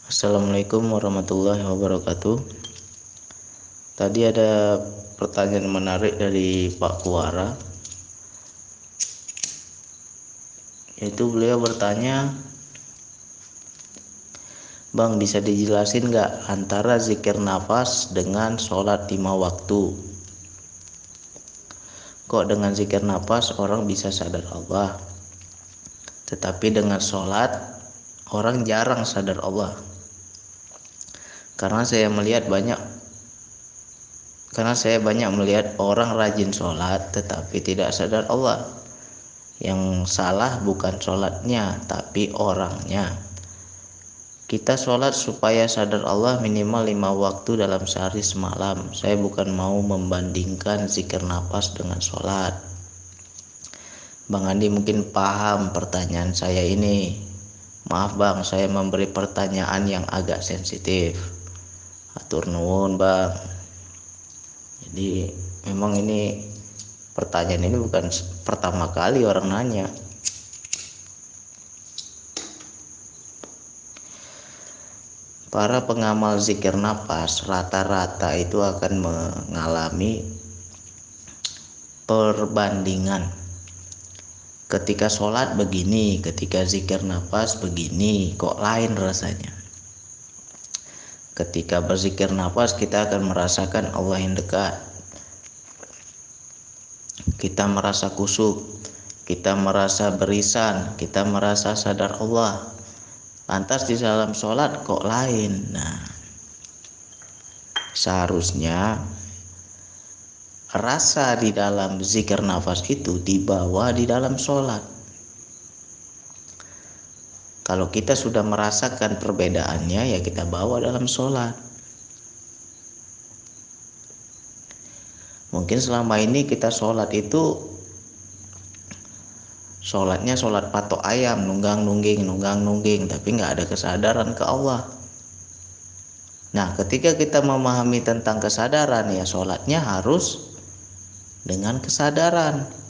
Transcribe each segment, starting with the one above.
Assalamualaikum warahmatullahi wabarakatuh. Tadi ada pertanyaan menarik dari Pak Kuara, yaitu beliau bertanya, Bang, bisa dijelasin nggak antara zikir nafas dengan sholat 5 waktu? Kok dengan zikir nafas orang bisa sadar Allah, tetapi dengan sholat orang jarang sadar Allah? Karena saya banyak melihat orang rajin sholat tetapi tidak sadar Allah. Yang salah bukan sholatnya tapi orangnya. Kita sholat supaya sadar Allah minimal 5 waktu dalam sehari semalam. Saya bukan mau membandingkan zikir nafas dengan sholat. Bang Andi mungkin paham pertanyaan saya ini. Maaf Bang, saya memberi pertanyaan yang agak sensitif. Atur nuwun Bang. Jadi memang ini pertanyaan ini bukan pertama kali orang nanya. Para pengamal zikir nafas rata-rata itu akan mengalami perbandingan. Ketika sholat begini, ketika zikir nafas begini, kok lain rasanya. Ketika berzikir nafas kita akan merasakan Allah yang dekat. Kita merasa khusyuk, kita merasa berisan, kita merasa sadar Allah. Lantas di dalam sholat kok lain. Nah, seharusnya rasa di dalam zikir nafas itu dibawa di dalam sholat. Kalau kita sudah merasakan perbedaannya, ya kita bawa dalam sholat. Mungkin selama ini kita sholat itu sholatnya sholat patok ayam, nunggang nungging, tapi nggak ada kesadaran ke Allah. Nah, ketika kita memahami tentang kesadaran, ya sholatnya harus dengan kesadaran.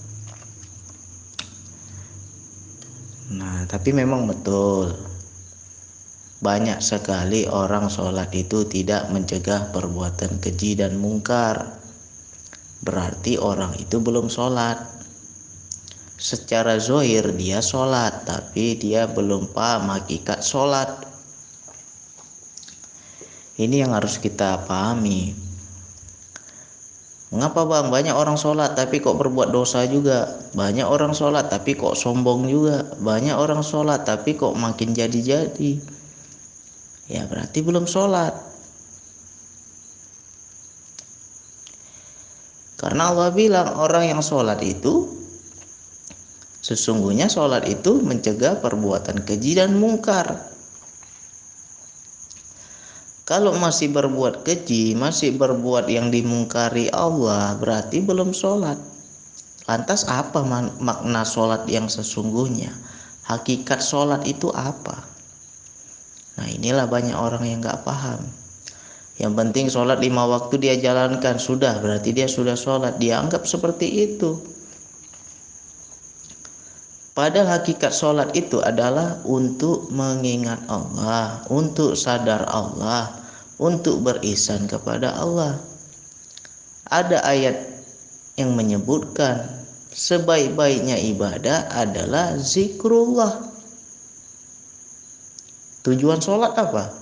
Nah, tapi memang betul, banyak sekali orang sholat itu tidak mencegah perbuatan keji dan mungkar. Berarti orang itu belum sholat. Secara zahir dia sholat, tapi dia belum paham hakikat sholat. Ini yang harus kita pahami. Mengapa Bang banyak orang sholat tapi kok berbuat dosa juga? Banyak orang sholat tapi kok sombong juga? Banyak orang sholat tapi kok makin jadi-jadi? Ya berarti belum sholat. Karena Allah bilang orang yang sholat itu, sesungguhnya sholat itu mencegah perbuatan keji dan mungkar. Kalau masih berbuat keji, masih berbuat yang dimungkari Allah, berarti belum sholat. Lantas apa makna sholat yang sesungguhnya? Hakikat sholat itu apa? Nah, inilah banyak orang yang gak paham. Yang penting sholat 5 waktu dia jalankan, sudah, berarti dia sudah sholat. Dia anggap seperti itu. Padahal hakikat sholat itu adalah untuk mengingat Allah, untuk sadar Allah, untuk berisan kepada Allah. Ada ayat yang menyebutkan sebaik-baiknya ibadah adalah zikrullah. Tujuan sholat apa?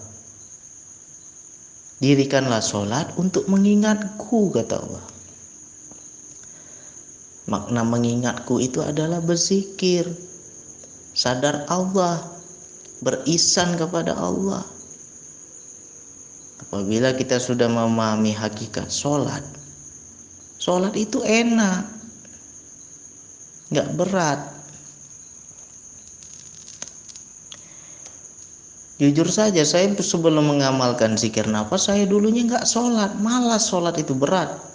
Dirikanlah sholat untuk mengingatku, kata Allah. Makna mengingatku itu adalah berzikir, sadar Allah, berisan kepada Allah. Apabila kita sudah memahami hakikat sholat, sholat itu enak, gak berat. Jujur saja, saya sebelum mengamalkan zikir nafas, saya dulunya gak sholat, malas sholat itu berat.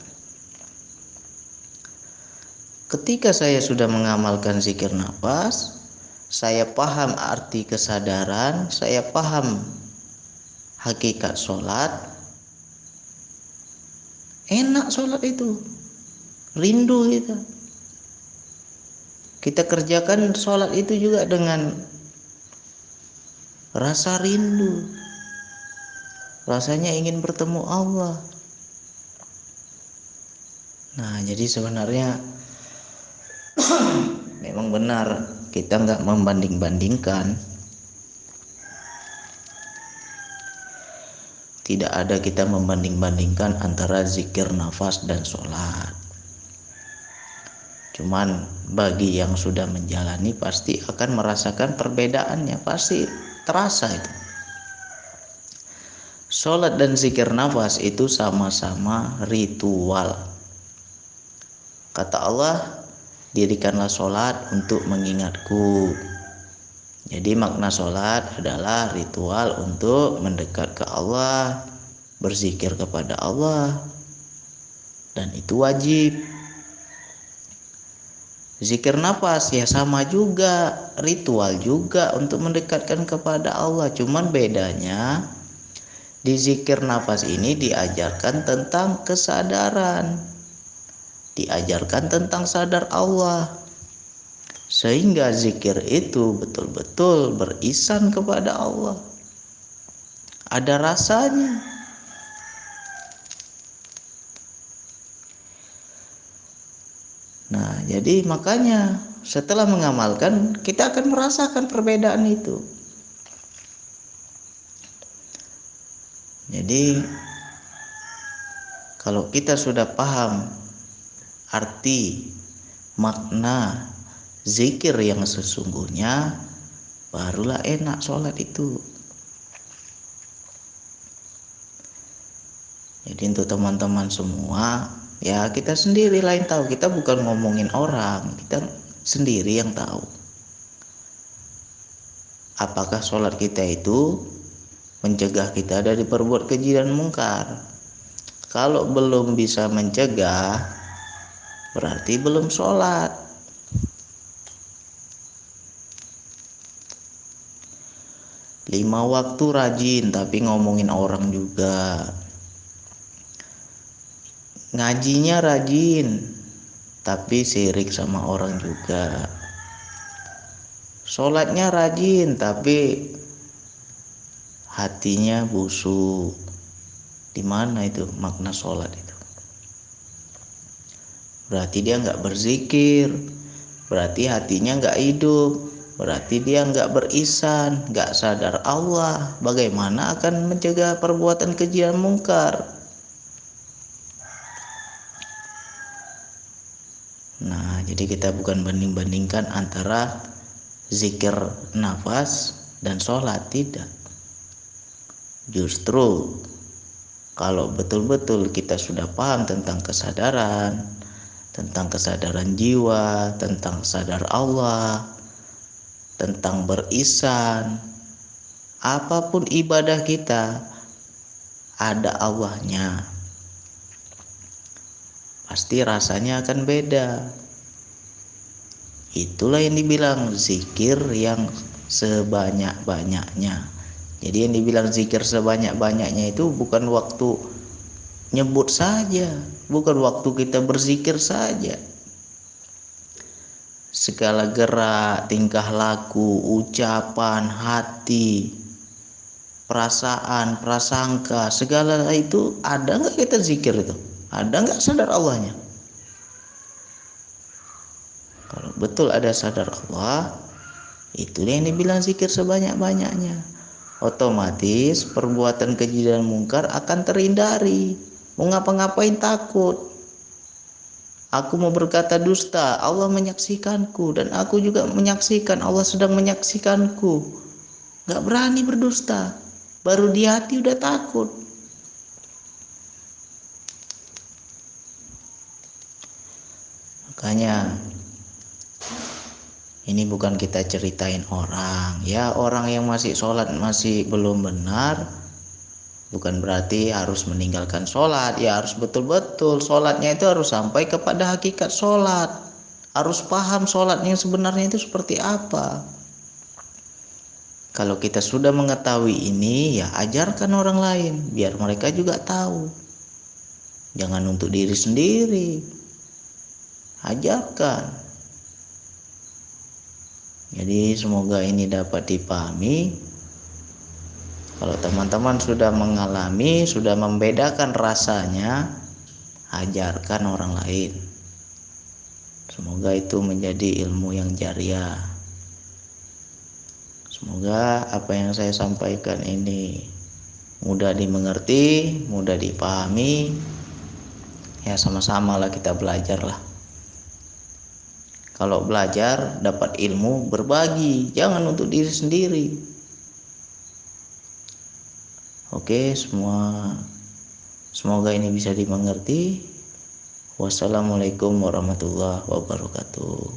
Ketika saya sudah mengamalkan zikir nafas, saya paham arti kesadaran, saya paham hakikat sholat, enak sholat itu, rindu kita. Kita kerjakan sholat itu juga dengan rasa rindu. rasanya ingin bertemu Allah. Nah, jadi sebenarnya memang benar kita nggak membanding-bandingkan. Tidak ada kita membanding-bandingkan antara zikir nafas dan sholat. Cuman bagi yang sudah menjalani pasti akan merasakan perbedaannya, pasti terasa itu. Sholat dan zikir nafas itu sama-sama ritual. Kata Allah, dirikanlah sholat untuk mengingatku. Jadi makna sholat adalah ritual untuk mendekat ke Allah, berzikir kepada Allah, dan itu wajib. Zikir nafas ya sama juga, ritual juga untuk mendekatkan kepada Allah. Cuman bedanya di zikir nafas ini diajarkan tentang kesadaran, diajarkan tentang sadar Allah, sehingga zikir itu betul-betul berisan kepada Allah, ada rasanya. Nah, jadi makanya setelah mengamalkan kita akan merasakan perbedaan itu. Jadi kalau kita sudah paham arti makna zikir yang sesungguhnya, barulah enak sholat itu. Jadi untuk teman-teman semua, ya kita sendiri lain tahu, kita bukan ngomongin orang, kita sendiri yang tahu apakah sholat kita itu mencegah kita dari berbuat keji dan mungkar. Kalau belum bisa mencegah, berarti belum sholat. Lima waktu rajin tapi ngomongin orang juga. Ngajinya rajin tapi sirik sama orang juga. Sholatnya rajin tapi hatinya busuk. Di mana itu makna sholat itu? Berarti dia nggak berzikir, berarti hatinya nggak hidup, berarti dia nggak berisan, nggak sadar Allah. Bagaimana akan mencegah perbuatan keji dan mungkar? Nah, jadi kita bukan banding-bandingkan antara zikir nafas dan sholat, tidak. Justru kalau betul-betul kita sudah paham tentang kesadaran jiwa, tentang sadar Allah, tentang berisan, apapun ibadah kita ada Allahnya, pasti rasanya akan beda. Itulah yang dibilang zikir yang sebanyak-banyaknya. Jadi yang dibilang zikir sebanyak-banyaknya itu bukan waktu nyebut saja, bukan waktu kita berzikir saja. Segala gerak, tingkah laku, ucapan, hati, perasaan, prasangka, segala itu ada nggak kita zikir itu? Ada nggak sadar Allahnya? Kalau betul ada sadar Allah, itulah yang dibilang zikir sebanyak-banyaknya. Otomatis perbuatan keji dan mungkar akan terhindari. Mau ngapa-ngapain takut. Aku mau berkata dusta, Allah menyaksikanku, dan aku juga menyaksikan Allah sedang menyaksikanku. Gak berani berdusta, baru di hati udah takut. Makanya ini bukan kita ceritain orang, ya orang yang masih sholat masih belum benar, bukan berarti harus meninggalkan sholat. Ya harus betul-betul sholatnya itu harus sampai kepada hakikat sholat, harus paham sholatnya sebenarnya itu seperti apa. Kalau kita sudah mengetahui ini, ya ajarkan orang lain biar mereka juga tahu. Jangan untuk diri sendiri, ajarkan. Jadi semoga ini dapat dipahami. Kalau teman-teman sudah mengalami, sudah membedakan rasanya, ajarkan orang lain. Semoga itu menjadi ilmu yang jariah. Semoga apa yang saya sampaikan ini mudah dimengerti, mudah dipahami. Ya, sama-sama lah kita belajar lah. Kalau belajar dapat ilmu, berbagi, jangan untuk diri sendiri. Oke, semoga ini bisa dimengerti. Wassalamualaikum warahmatullahi wabarakatuh.